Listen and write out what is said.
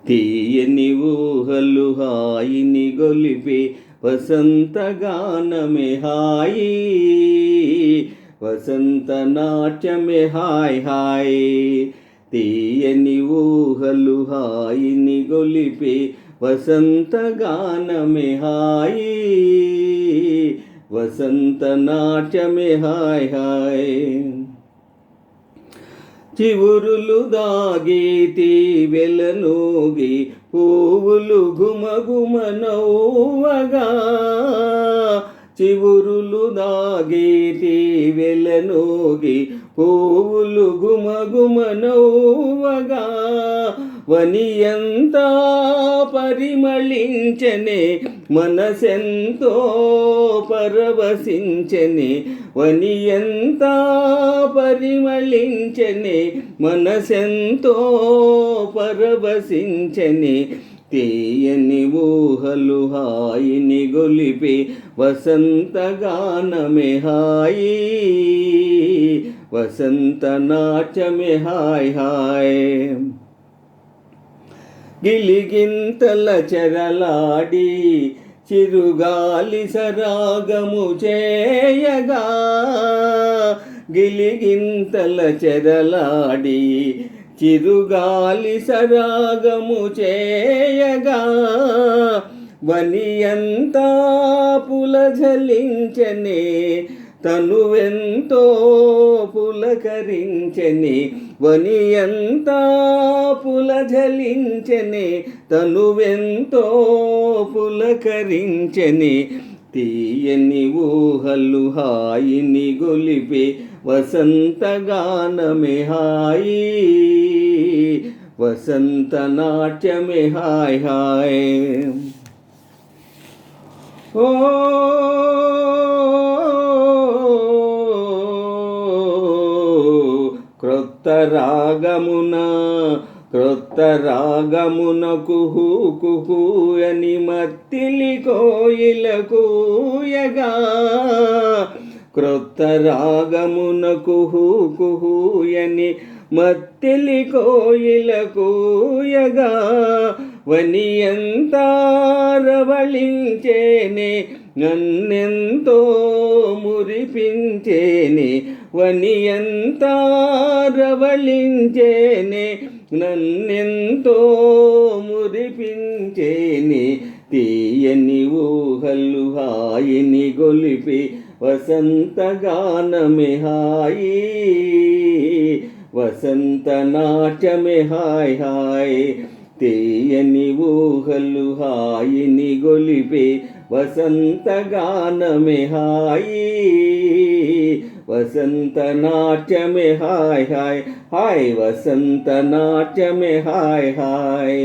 తీయని ఊహలు హాయిని గొలిపే వసంతగానమే హాయి, వసంత నాట్యమే hi hi. తీయని ఊహలు హాయిని గొలిపే వసంతగానమే హాయి, వసంత నాట్యమే హాయ్ హాయ్. చివురులు దాగేతి వెలనూగి పువ్వులు గుమగుమనవ్వగా, చివురులు దాగేతి వెలనూగి పువ్వులు గుమగుమనవ్వగా, వనియంతా పరిమళించనే మనసెంతో పరవశించనే, వనియంతా పరిమళించనే మనసెంతో పరవశించనే. తీయని ఊహలు హాయిని గొలిపే వసంతగానమే హాయి, వసంత నాట్యమే హాయ్ హాయ్. గిలిగింతల చెరలాడి చిరుగాలి సరాగము చేయగా, గిలిగింతల చెరలాడి చిరుగాలి సరాగము చేయగా, వనియంతా పులజలించనే తనువెంతో పులకరించనే, వనియంతా పులజలించనే తనువెంతో పులకరించనే. తీయని ఊహలు హాయిని గొలిపే వసంతగానమే హాయి, వసంత నాట్యమే హాయ్ హాయ్. ఓ క్రొత్త రాగమున కుహు కుహు అని మత్తిలి కోయిల కూయగా, క్రొత్త రాగమున కుహు కుహు అని మత్తిలి కోయిల కూయగా, వనియంతా రవళించేనే నన్నెంతో మురిపించేనే, వనియంతా రవళించేనే నన్నెంతో మురిపించేనే. తీయని ఊహలు హాయిని గొలిపే వసంతగానమే హాయి, వసంత నాట్యమే హాయ్ హాయ్. తీయని ఊహలు హాయిని గొలిపే వసంతగానమే హాయి, వసంత నాట్యమే హాయ్ హాయ్ హాయ్, వసంత నాట్యమే హాయ్ హాయ్.